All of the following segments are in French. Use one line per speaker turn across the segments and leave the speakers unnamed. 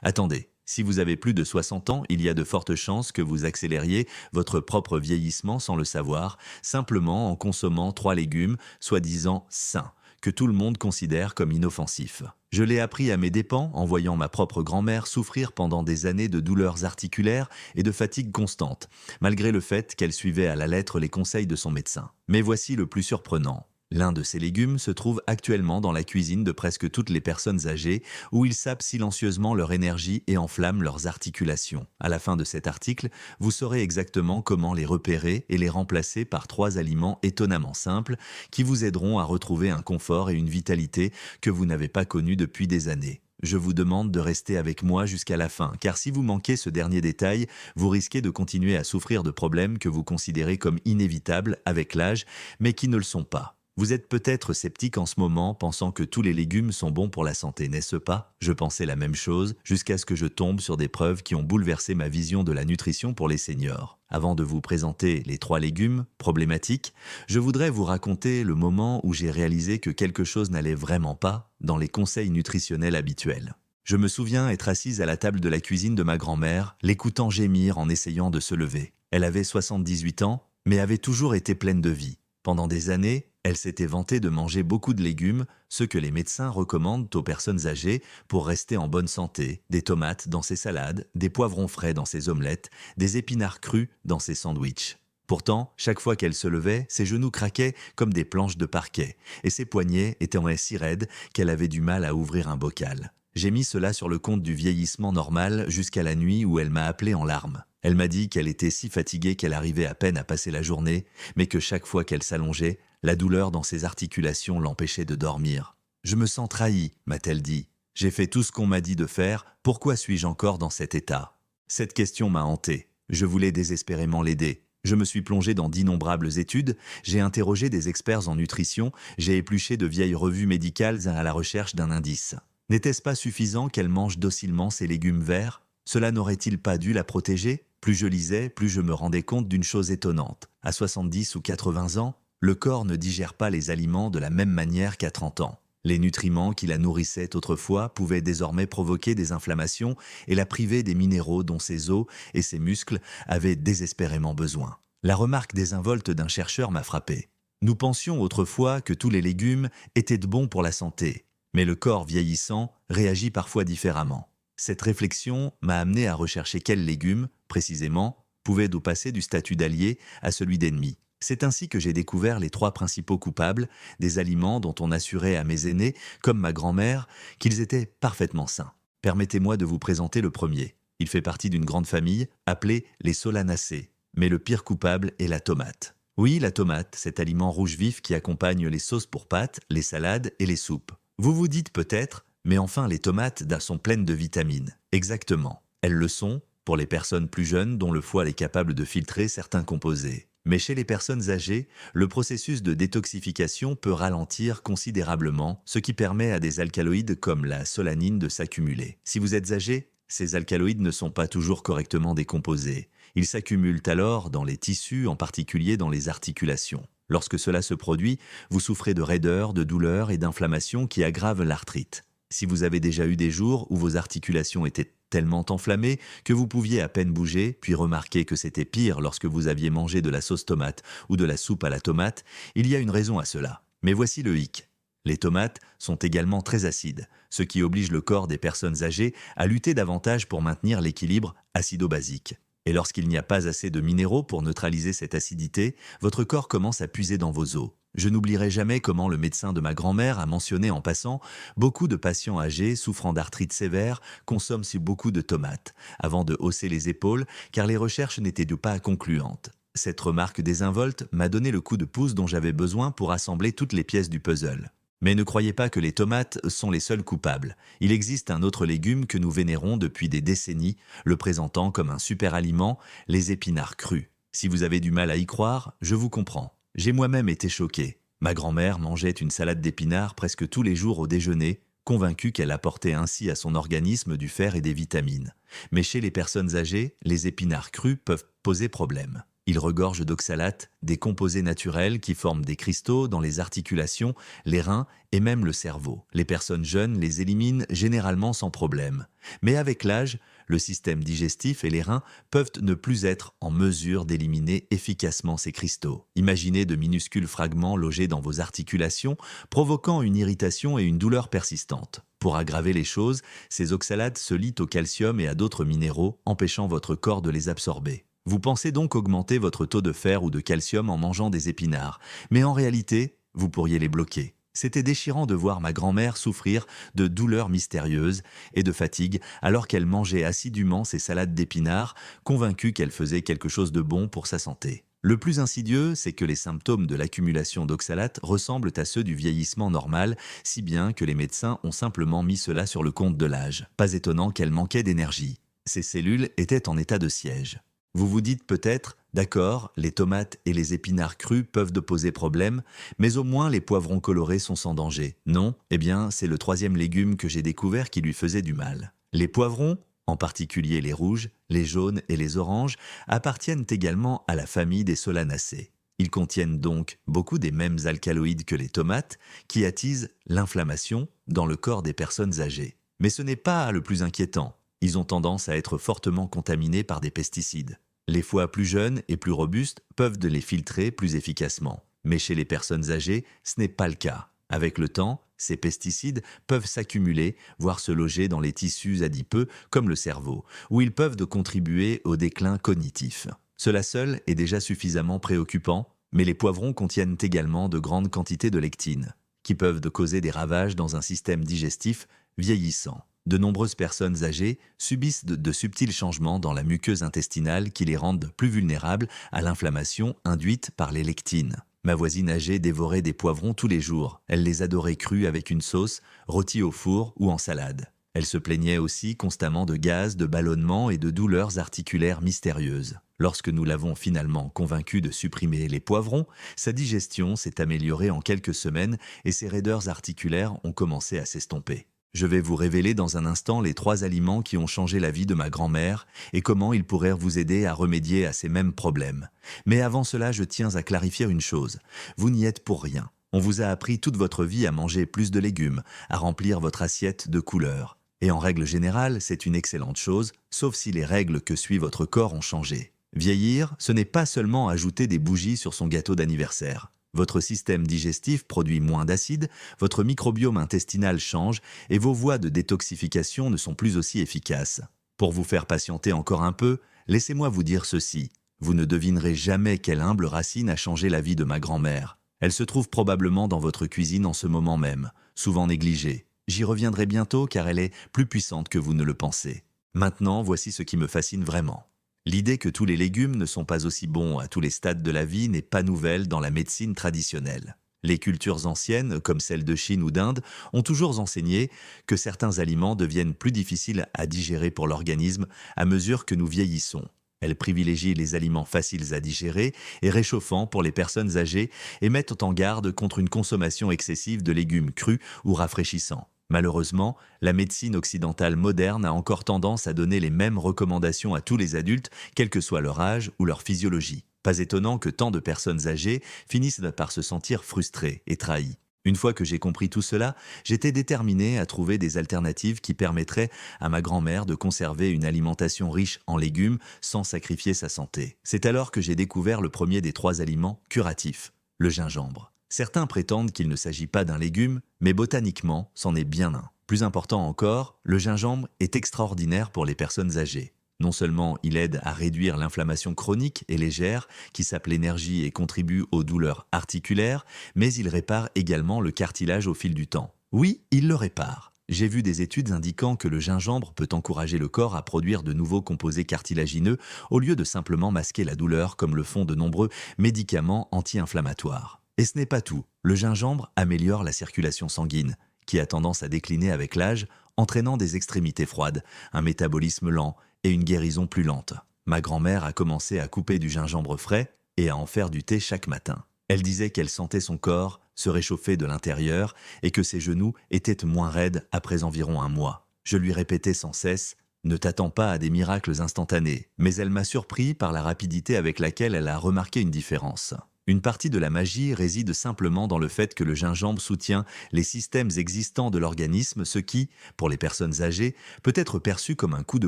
Attendez, si vous avez plus de 60 ans, il y a de fortes chances que vous accélériez votre propre vieillissement sans le savoir, simplement en consommant 3 légumes, soi-disant sains, que tout le monde considère comme inoffensifs. Je l'ai appris à mes dépens en voyant ma propre grand-mère souffrir pendant des années de douleurs articulaires et de fatigue constante, malgré le fait qu'elle suivait à la lettre les conseils de son médecin. Mais voici le plus surprenant. L'un de ces légumes se trouve actuellement dans la cuisine de presque toutes les personnes âgées, où ils sapent silencieusement leur énergie et enflamment leurs articulations. À la fin de cet article, vous saurez exactement comment les repérer et les remplacer par 3 aliments étonnamment simples qui vous aideront à retrouver un confort et une vitalité que vous n'avez pas connus depuis des années. Je vous demande de rester avec moi jusqu'à la fin, car si vous manquez ce dernier détail, vous risquez de continuer à souffrir de problèmes que vous considérez comme inévitables avec l'âge, mais qui ne le sont pas. Vous êtes peut-être sceptique en ce moment, pensant que tous les légumes sont bons pour la santé, n'est-ce pas? Je pensais la même chose, jusqu'à ce que je tombe sur des preuves qui ont bouleversé ma vision de la nutrition pour les seniors. Avant de vous présenter les 3 légumes problématiques, je voudrais vous raconter le moment où j'ai réalisé que quelque chose n'allait vraiment pas dans les conseils nutritionnels habituels. Je me souviens être assise à la table de la cuisine de ma grand-mère, l'écoutant gémir en essayant de se lever. Elle avait 78 ans, mais avait toujours été pleine de vie. Pendant des années, elle s'était vantée de manger beaucoup de légumes, ceux que les médecins recommandent aux personnes âgées pour rester en bonne santé, des tomates dans ses salades, des poivrons frais dans ses omelettes, des épinards crus dans ses sandwichs. Pourtant, chaque fois qu'elle se levait, ses genoux craquaient comme des planches de parquet, et ses poignets étaient si raides qu'elle avait du mal à ouvrir un bocal. J'ai mis cela sur le compte du vieillissement normal jusqu'à la nuit où elle m'a appelé en larmes. Elle m'a dit qu'elle était si fatiguée qu'elle arrivait à peine à passer la journée, mais que chaque fois qu'elle s'allongeait, la douleur dans ses articulations l'empêchait de dormir. « Je me sens trahie, m'a-t-elle dit. J'ai fait tout ce qu'on m'a dit de faire, pourquoi suis-je encore dans cet état ?» Cette question m'a hanté. Je voulais désespérément l'aider. Je me suis plongé dans d'innombrables études, j'ai interrogé des experts en nutrition, j'ai épluché de vieilles revues médicales à la recherche d'un indice. N'était-ce pas suffisant qu'elle mange docilement ses légumes verts? Cela n'aurait-il pas dû la protéger? Plus je lisais, plus je me rendais compte d'une chose étonnante. À 70 ou 80 ans, le corps ne digère pas les aliments de la même manière qu'à 30 ans. Les nutriments qui la nourrissaient autrefois pouvaient désormais provoquer des inflammations et la priver des minéraux dont ses os et ses muscles avaient désespérément besoin. La remarque désinvolte d'un chercheur m'a frappé. Nous pensions autrefois que tous les légumes étaient de bons pour la santé, mais le corps vieillissant réagit parfois différemment. Cette réflexion m'a amené à rechercher quels légumes, précisément, pouvaient nous passer du statut d'allié à celui d'ennemi. C'est ainsi que j'ai découvert les 3 principaux coupables, des aliments dont on assurait à mes aînés, comme ma grand-mère, qu'ils étaient parfaitement sains. Permettez-moi de vous présenter le premier. Il fait partie d'une grande famille, appelée les solanacées. Mais le pire coupable est la tomate. Oui, la tomate, cet aliment rouge vif qui accompagne les sauces pour pâtes, les salades et les soupes. Vous vous dites peut-être, mais enfin les tomates sont pleines de vitamines. Exactement. Elles le sont pour les personnes plus jeunes dont le foie est capable de filtrer certains composés. Mais chez les personnes âgées, le processus de détoxification peut ralentir considérablement, ce qui permet à des alcaloïdes comme la solanine de s'accumuler. Si vous êtes âgé, ces alcaloïdes ne sont pas toujours correctement décomposés. Ils s'accumulent alors dans les tissus, en particulier dans les articulations. Lorsque cela se produit, vous souffrez de raideurs, de douleurs et d'inflammations qui aggravent l'arthrite. Si vous avez déjà eu des jours où vos articulations étaient tellement enflammées que vous pouviez à peine bouger, puis remarquer que c'était pire lorsque vous aviez mangé de la sauce tomate ou de la soupe à la tomate, il y a une raison à cela. Mais voici le hic. Les tomates sont également très acides, ce qui oblige le corps des personnes âgées à lutter davantage pour maintenir l'équilibre acido-basique. Et lorsqu'il n'y a pas assez de minéraux pour neutraliser cette acidité, votre corps commence à puiser dans vos os. Je n'oublierai jamais comment le médecin de ma grand-mère a mentionné en passant « Beaucoup de patients âgés souffrant d'arthrite sévère consomment beaucoup de tomates » avant de hausser les épaules car les recherches n'étaient pas concluantes. Cette remarque désinvolte m'a donné le coup de pouce dont j'avais besoin pour assembler toutes les pièces du puzzle. Mais ne croyez pas que les tomates sont les seuls coupables. Il existe un autre légume que nous vénérons depuis des décennies, le présentant comme un super aliment, les épinards crus. Si vous avez du mal à y croire, je vous comprends. J'ai moi-même été choqué. Ma grand-mère mangeait une salade d'épinards presque tous les jours au déjeuner, convaincue qu'elle apportait ainsi à son organisme du fer et des vitamines. Mais chez les personnes âgées, les épinards crus peuvent poser problème. Il regorge d'oxalates, des composés naturels qui forment des cristaux dans les articulations, les reins et même le cerveau. Les personnes jeunes les éliminent généralement sans problème. Mais avec l'âge, le système digestif et les reins peuvent ne plus être en mesure d'éliminer efficacement ces cristaux. Imaginez de minuscules fragments logés dans vos articulations, provoquant une irritation et une douleur persistante. Pour aggraver les choses, ces oxalates se lient au calcium et à d'autres minéraux, empêchant votre corps de les absorber. Vous pensez donc augmenter votre taux de fer ou de calcium en mangeant des épinards, mais en réalité, vous pourriez les bloquer. C'était déchirant de voir ma grand-mère souffrir de douleurs mystérieuses et de fatigue alors qu'elle mangeait assidûment ses salades d'épinards, convaincue qu'elle faisait quelque chose de bon pour sa santé. Le plus insidieux, c'est que les symptômes de l'accumulation d'oxalates ressemblent à ceux du vieillissement normal, si bien que les médecins ont simplement mis cela sur le compte de l'âge. Pas étonnant qu'elle manquait d'énergie. Ces cellules étaient en état de siège. Vous vous dites peut-être, d'accord, les tomates et les épinards crus peuvent poser problème, mais au moins les poivrons colorés sont sans danger. Non, eh bien, c'est le troisième légume que j'ai découvert qui lui faisait du mal. Les poivrons, en particulier les rouges, les jaunes et les oranges, appartiennent également à la famille des solanacées. Ils contiennent donc beaucoup des mêmes alcaloïdes que les tomates, qui attisent l'inflammation dans le corps des personnes âgées. Mais ce n'est pas le plus inquiétant. Ils ont tendance à être fortement contaminés par des pesticides. Les foies plus jeunes et plus robustes peuvent les filtrer plus efficacement. Mais chez les personnes âgées, ce n'est pas le cas. Avec le temps, ces pesticides peuvent s'accumuler, voire se loger dans les tissus adipeux comme le cerveau, où ils peuvent contribuer au déclin cognitif. Cela seul est déjà suffisamment préoccupant, mais les poivrons contiennent également de grandes quantités de lectine, qui peuvent causer des ravages dans un système digestif vieillissant. De nombreuses personnes âgées subissent de subtils changements dans la muqueuse intestinale qui les rendent plus vulnérables à l'inflammation induite par les lectines. Ma voisine âgée dévorait des poivrons tous les jours. Elle les adorait crus avec une sauce, rôtis au four ou en salade. Elle se plaignait aussi constamment de gaz, de ballonnements et de douleurs articulaires mystérieuses. Lorsque nous l'avons finalement convaincue de supprimer les poivrons, sa digestion s'est améliorée en quelques semaines et ses raideurs articulaires ont commencé à s'estomper. Je vais vous révéler dans un instant les 3 aliments qui ont changé la vie de ma grand-mère et comment ils pourraient vous aider à remédier à ces mêmes problèmes. Mais avant cela, je tiens à clarifier une chose. Vous n'y êtes pour rien. On vous a appris toute votre vie à manger plus de légumes, à remplir votre assiette de couleurs. Et en règle générale, c'est une excellente chose, sauf si les règles que suit votre corps ont changé. Vieillir, ce n'est pas seulement ajouter des bougies sur son gâteau d'anniversaire. Votre système digestif produit moins d'acide, votre microbiome intestinal change et vos voies de détoxification ne sont plus aussi efficaces. Pour vous faire patienter encore un peu, laissez-moi vous dire ceci. Vous ne devinerez jamais quelle humble racine a changé la vie de ma grand-mère. Elle se trouve probablement dans votre cuisine en ce moment même, souvent négligée. J'y reviendrai bientôt car elle est plus puissante que vous ne le pensez. Maintenant, voici ce qui me fascine vraiment. L'idée que tous les légumes ne sont pas aussi bons à tous les stades de la vie n'est pas nouvelle dans la médecine traditionnelle. Les cultures anciennes, comme celles de Chine ou d'Inde, ont toujours enseigné que certains aliments deviennent plus difficiles à digérer pour l'organisme à mesure que nous vieillissons. Elles privilégient les aliments faciles à digérer et réchauffants pour les personnes âgées et mettent en garde contre une consommation excessive de légumes crus ou rafraîchissants. Malheureusement, la médecine occidentale moderne a encore tendance à donner les mêmes recommandations à tous les adultes, quel que soit leur âge ou leur physiologie. Pas étonnant que tant de personnes âgées finissent par se sentir frustrées et trahies. Une fois que j'ai compris tout cela, j'étais déterminé à trouver des alternatives qui permettraient à ma grand-mère de conserver une alimentation riche en légumes sans sacrifier sa santé. C'est alors que j'ai découvert le premier des 3 aliments curatifs, le gingembre. Certains prétendent qu'il ne s'agit pas d'un légume, mais botaniquement, c'en est bien un. Plus important encore, le gingembre est extraordinaire pour les personnes âgées. Non seulement il aide à réduire l'inflammation chronique et légère qui sape l'énergie et contribue aux douleurs articulaires, mais il répare également le cartilage au fil du temps. Oui, il le répare. J'ai vu des études indiquant que le gingembre peut encourager le corps à produire de nouveaux composés cartilagineux au lieu de simplement masquer la douleur comme le font de nombreux médicaments anti-inflammatoires. Et ce n'est pas tout. Le gingembre améliore la circulation sanguine, qui a tendance à décliner avec l'âge, entraînant des extrémités froides, un métabolisme lent et une guérison plus lente. Ma grand-mère a commencé à couper du gingembre frais et à en faire du thé chaque matin. Elle disait qu'elle sentait son corps se réchauffer de l'intérieur et que ses genoux étaient moins raides après environ un mois. Je lui répétais sans cesse Ne t'attends pas à des miracles instantanés, mais elle m'a surpris par la rapidité avec laquelle elle a remarqué une différence. Une partie de la magie réside simplement dans le fait que le gingembre soutient les systèmes existants de l'organisme, ce qui, pour les personnes âgées, peut être perçu comme un coup de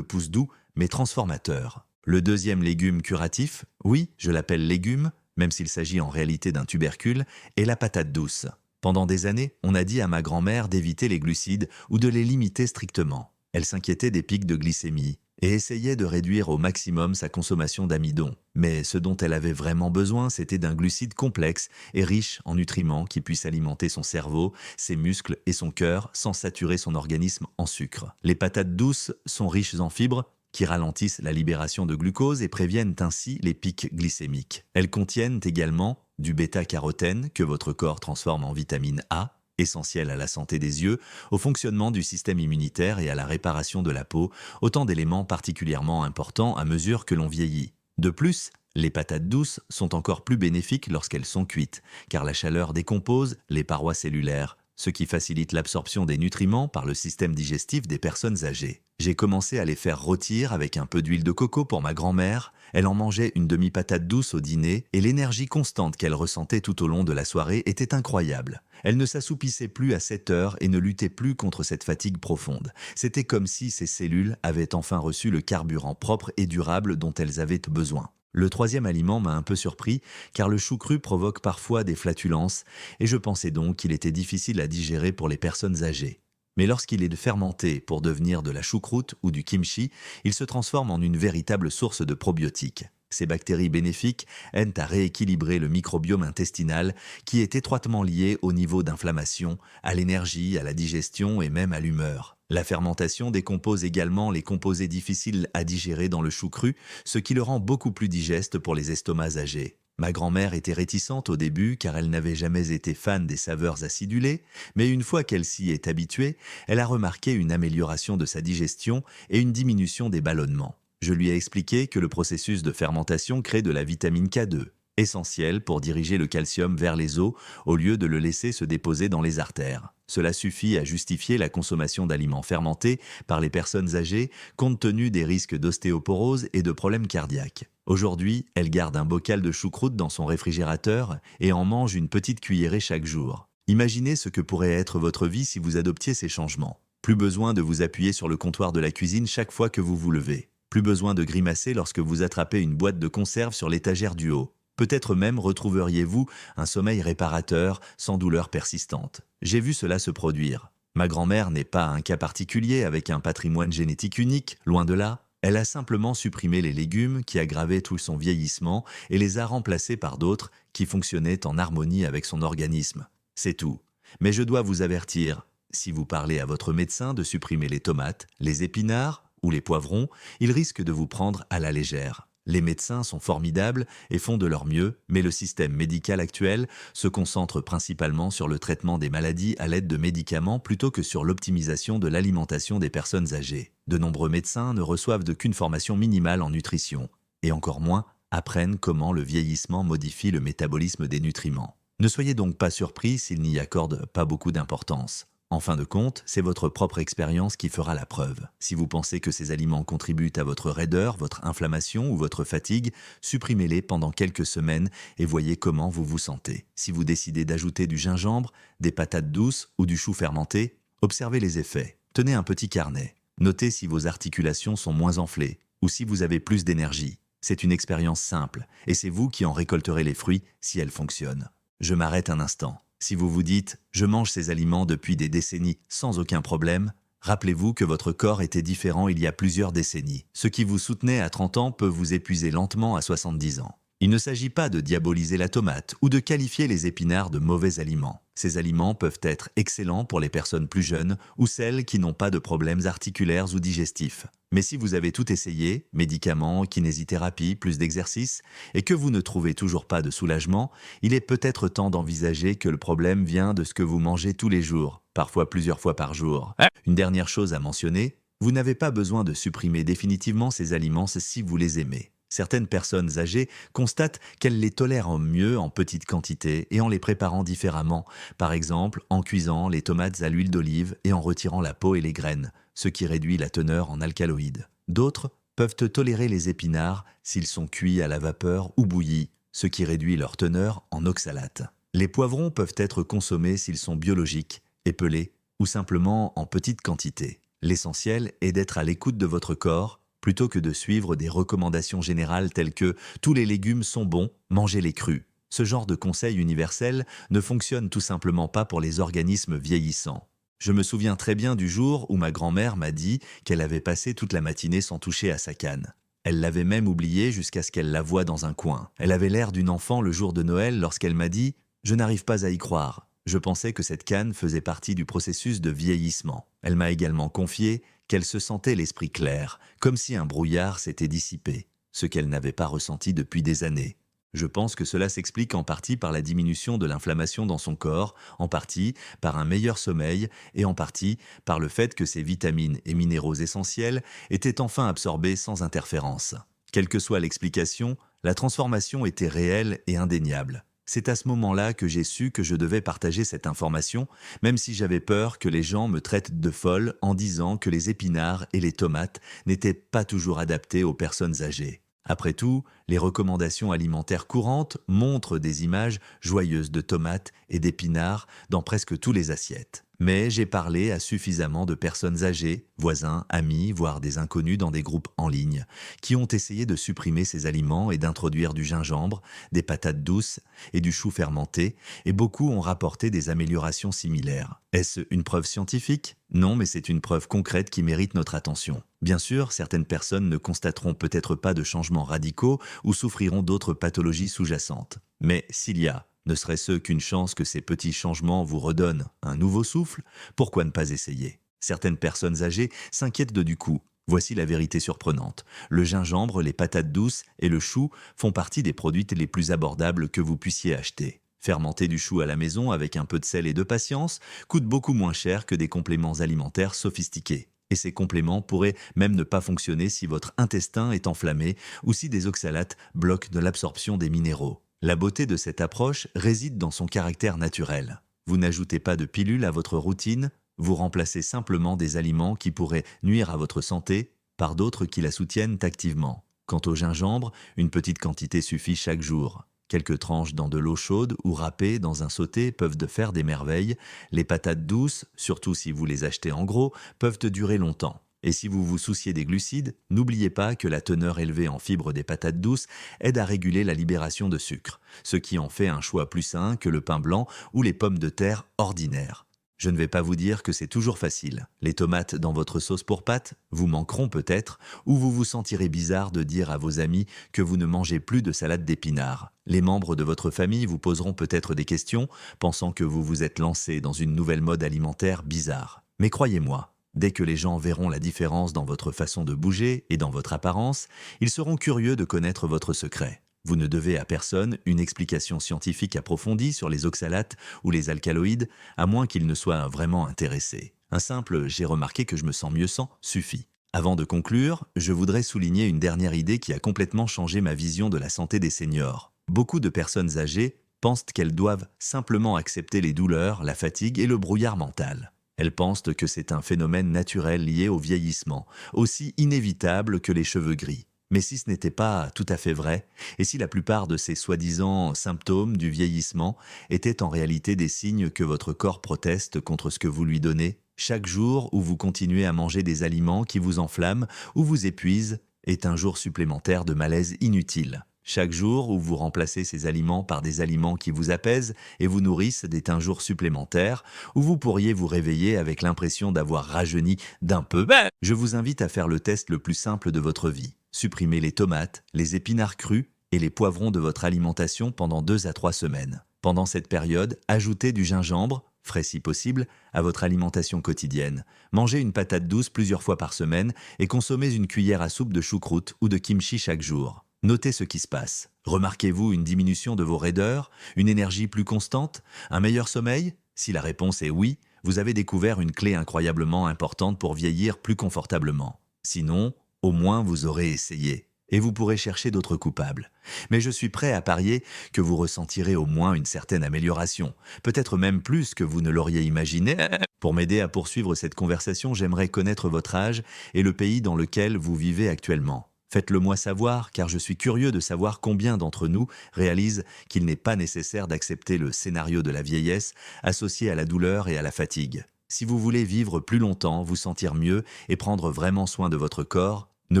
pouce doux, mais transformateur. Le deuxième légume curatif, oui, je l'appelle légume, même s'il s'agit en réalité d'un tubercule, est la patate douce. Pendant des années, on a dit à ma grand-mère d'éviter les glucides ou de les limiter strictement. Elle s'inquiétait des pics de glycémie et essayait de réduire au maximum sa consommation d'amidon. Mais ce dont elle avait vraiment besoin, c'était d'un glucide complexe et riche en nutriments qui puisse alimenter son cerveau, ses muscles et son cœur sans saturer son organisme en sucre. Les patates douces sont riches en fibres qui ralentissent la libération de glucose et préviennent ainsi les pics glycémiques. Elles contiennent également du bêta-carotène que votre corps transforme en vitamine A, essentielle à la santé des yeux, au fonctionnement du système immunitaire et à la réparation de la peau, autant d'éléments particulièrement importants à mesure que l'on vieillit. De plus, les patates douces sont encore plus bénéfiques lorsqu'elles sont cuites, car la chaleur décompose les parois cellulaires, ce qui facilite l'absorption des nutriments par le système digestif des personnes âgées. J'ai commencé à les faire rôtir avec un peu d'huile de coco pour ma grand-mère. Elle en mangeait une demi-patate douce au dîner et l'énergie constante qu'elle ressentait tout au long de la soirée était incroyable. Elle ne s'assoupissait plus à 7 heures et ne luttait plus contre cette fatigue profonde. C'était comme si ses cellules avaient enfin reçu le carburant propre et durable dont elles avaient besoin. Le troisième aliment m'a un peu surpris, car le chou cru provoque parfois des flatulences, et je pensais donc qu'il était difficile à digérer pour les personnes âgées. Mais lorsqu'il est fermenté pour devenir de la choucroute ou du kimchi, il se transforme en une véritable source de probiotiques. Ces bactéries bénéfiques aident à rééquilibrer le microbiome intestinal qui est étroitement lié au niveau d'inflammation, à l'énergie, à la digestion et même à l'humeur. La fermentation décompose également les composés difficiles à digérer dans le chou cru, ce qui le rend beaucoup plus digeste pour les estomacs âgés. Ma grand-mère était réticente au début car elle n'avait jamais été fan des saveurs acidulées, mais une fois qu'elle s'y est habituée, elle a remarqué une amélioration de sa digestion et une diminution des ballonnements. Je lui ai expliqué que le processus de fermentation crée de la vitamine K2, essentielle pour diriger le calcium vers les os au lieu de le laisser se déposer dans les artères. Cela suffit à justifier la consommation d'aliments fermentés par les personnes âgées compte tenu des risques d'ostéoporose et de problèmes cardiaques. Aujourd'hui, elle garde un bocal de choucroute dans son réfrigérateur et en mange une petite cuillerée chaque jour. Imaginez ce que pourrait être votre vie si vous adoptiez ces changements. Plus besoin de vous appuyer sur le comptoir de la cuisine chaque fois que vous vous levez. Plus besoin de grimacer lorsque vous attrapez une boîte de conserve sur l'étagère du haut. Peut-être même retrouveriez-vous un sommeil réparateur sans douleur persistante. J'ai vu cela se produire. Ma grand-mère n'est pas un cas particulier avec un patrimoine génétique unique, loin de là. Elle a simplement supprimé les légumes qui aggravaient tout son vieillissement et les a remplacés par d'autres qui fonctionnaient en harmonie avec son organisme. C'est tout. Mais je dois vous avertir, si vous parlez à votre médecin de supprimer les tomates, les épinards ou les poivrons, il risque de vous prendre à la légère. Les médecins sont formidables et font de leur mieux, mais le système médical actuel se concentre principalement sur le traitement des maladies à l'aide de médicaments plutôt que sur l'optimisation de l'alimentation des personnes âgées. De nombreux médecins ne reçoivent qu'une formation minimale en nutrition, et encore moins apprennent comment le vieillissement modifie le métabolisme des nutriments. Ne soyez donc pas surpris s'ils n'y accordent pas beaucoup d'importance. En fin de compte, c'est votre propre expérience qui fera la preuve. Si vous pensez que ces aliments contribuent à votre raideur, votre inflammation ou votre fatigue, supprimez-les pendant quelques semaines et voyez comment vous vous sentez. Si vous décidez d'ajouter du gingembre, des patates douces ou du chou fermenté, observez les effets. Tenez un petit carnet. Notez si vos articulations sont moins enflées ou si vous avez plus d'énergie. C'est une expérience simple et c'est vous qui en récolterez les fruits si elle fonctionne. Je m'arrête un instant. Si vous vous dites « je mange ces aliments depuis des décennies sans aucun problème », rappelez-vous que votre corps était différent il y a plusieurs décennies. Ce qui vous soutenait à 30 ans peut vous épuiser lentement à 70 ans. Il ne s'agit pas de diaboliser la tomate ou de qualifier les épinards de mauvais aliments. Ces aliments peuvent être excellents pour les personnes plus jeunes ou celles qui n'ont pas de problèmes articulaires ou digestifs. Mais si vous avez tout essayé, médicaments, kinésithérapie, plus d'exercice, et que vous ne trouvez toujours pas de soulagement, il est peut-être temps d'envisager que le problème vient de ce que vous mangez tous les jours, parfois plusieurs fois par jour. Une dernière chose à mentionner, vous n'avez pas besoin de supprimer définitivement ces aliments si vous les aimez. Certaines personnes âgées constatent qu'elles les tolèrent mieux en petite quantité et en les préparant différemment, par exemple en cuisant les tomates à l'huile d'olive et en retirant la peau et les graines, ce qui réduit la teneur en alcaloïdes. D'autres peuvent tolérer les épinards s'ils sont cuits à la vapeur ou bouillis, ce qui réduit leur teneur en oxalate. Les poivrons peuvent être consommés s'ils sont biologiques, épelés ou simplement en petite quantité. L'essentiel est d'être à l'écoute de votre corps plutôt que de suivre des recommandations générales telles que « tous les légumes sont bons, mangez-les crus ». Ce genre de conseil universel ne fonctionne tout simplement pas pour les organismes vieillissants. Je me souviens très bien du jour où ma grand-mère m'a dit qu'elle avait passé toute la matinée sans toucher à sa canne. Elle l'avait même oubliée jusqu'à ce qu'elle la voie dans un coin. Elle avait l'air d'une enfant le jour de Noël lorsqu'elle m'a dit « Je n'arrive pas à y croire ». Je pensais que cette canne faisait partie du processus de vieillissement. Elle m'a également confié qu'elle se sentait l'esprit clair, comme si un brouillard s'était dissipé, ce qu'elle n'avait pas ressenti depuis des années. Je pense que cela s'explique en partie par la diminution de l'inflammation dans son corps, en partie par un meilleur sommeil et en partie par le fait que ses vitamines et minéraux essentiels étaient enfin absorbés sans interférence. Quelle que soit l'explication, la transformation était réelle et indéniable. C'est à ce moment-là que j'ai su que je devais partager cette information, même si j'avais peur que les gens me traitent de folle en disant que les épinards et les tomates n'étaient pas toujours adaptés aux personnes âgées. Après tout, les recommandations alimentaires courantes montrent des images joyeuses de tomates et d'épinards dans presque tous les assiettes. Mais j'ai parlé à suffisamment de personnes âgées, voisins, amis, voire des inconnus dans des groupes en ligne, qui ont essayé de supprimer ces aliments et d'introduire du gingembre, des patates douces et du chou fermenté, et beaucoup ont rapporté des améliorations similaires. Est-ce une preuve scientifique ? Non, mais c'est une preuve concrète qui mérite notre attention. Bien sûr, certaines personnes ne constateront peut-être pas de changements radicaux ou souffriront d'autres pathologies sous-jacentes. Mais s'il y a ne serait-ce qu'une chance que ces petits changements vous redonnent un nouveau souffle, pourquoi ne pas essayer ? Certaines personnes âgées s'inquiètent du coût. Voici la vérité surprenante. Le gingembre, les patates douces et le chou font partie des produits les plus abordables que vous puissiez acheter. Fermenter du chou à la maison avec un peu de sel et de patience coûte beaucoup moins cher que des compléments alimentaires sophistiqués. Et ces compléments pourraient même ne pas fonctionner si votre intestin est enflammé ou si des oxalates bloquent de l'absorption des minéraux. La beauté de cette approche réside dans son caractère naturel. Vous n'ajoutez pas de pilules à votre routine, vous remplacez simplement des aliments qui pourraient nuire à votre santé par d'autres qui la soutiennent activement. Quant au gingembre, une petite quantité suffit chaque jour. Quelques tranches dans de l'eau chaude ou râpées dans un sauté peuvent faire des merveilles. Les patates douces, surtout si vous les achetez en gros, peuvent durer longtemps. Et si vous vous souciez des glucides, n'oubliez pas que la teneur élevée en fibres des patates douces aide à réguler la libération de sucre, ce qui en fait un choix plus sain que le pain blanc ou les pommes de terre ordinaires. Je ne vais pas vous dire que c'est toujours facile. Les tomates dans votre sauce pour pâtes vous manqueront peut-être, ou vous vous sentirez bizarre de dire à vos amis que vous ne mangez plus de salade d'épinards. Les membres de votre famille vous poseront peut-être des questions, pensant que vous vous êtes lancé dans une nouvelle mode alimentaire bizarre. Mais croyez-moi, dès que les gens verront la différence dans votre façon de bouger et dans votre apparence, ils seront curieux de connaître votre secret. Vous ne devez à personne une explication scientifique approfondie sur les oxalates ou les alcaloïdes, à moins qu'ils ne soient vraiment intéressés. Un simple « j'ai remarqué que je me sens mieux sans » suffit. Avant de conclure, je voudrais souligner une dernière idée qui a complètement changé ma vision de la santé des seniors. Beaucoup de personnes âgées pensent qu'elles doivent simplement accepter les douleurs, la fatigue et le brouillard mental. Elles pensent que c'est un phénomène naturel lié au vieillissement, aussi inévitable que les cheveux gris. Mais si ce n'était pas tout à fait vrai, et si la plupart de ces soi-disant symptômes du vieillissement étaient en réalité des signes que votre corps proteste contre ce que vous lui donnez, chaque jour où vous continuez à manger des aliments qui vous enflamment ou vous épuisent est un jour supplémentaire de malaise inutile. Chaque jour où vous remplacez ces aliments par des aliments qui vous apaisent et vous nourrissent est un jour supplémentaire où vous pourriez vous réveiller avec l'impression d'avoir rajeuni d'un peu. Je vous invite à faire le test le plus simple de votre vie. Supprimez les tomates, les épinards crus et les poivrons de votre alimentation pendant 2 à 3 semaines. Pendant cette période, ajoutez du gingembre, frais si possible, à votre alimentation quotidienne. Mangez une patate douce plusieurs fois par semaine et consommez une cuillère à soupe de choucroute ou de kimchi chaque jour. Notez ce qui se passe. Remarquez-vous une diminution de vos raideurs, une énergie plus constante, un meilleur sommeil ? Si la réponse est oui, vous avez découvert une clé incroyablement importante pour vieillir plus confortablement. Sinon, au moins vous aurez essayé. et vous pourrez chercher d'autres coupables. Mais je suis prêt à parier que vous ressentirez au moins une certaine amélioration, peut-être même plus que vous ne l'auriez imaginé. Pour m'aider à poursuivre cette conversation, j'aimerais connaître votre âge et le pays dans lequel vous vivez actuellement. Faites-le moi savoir, car je suis curieux de savoir combien d'entre nous réalisent qu'il n'est pas nécessaire d'accepter le scénario de la vieillesse associé à la douleur et à la fatigue. Si vous voulez vivre plus longtemps, vous sentir mieux et prendre vraiment soin de votre corps, ne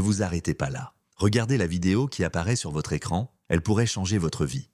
vous arrêtez pas là. Regardez la vidéo qui apparaît sur votre écran, elle pourrait changer votre vie.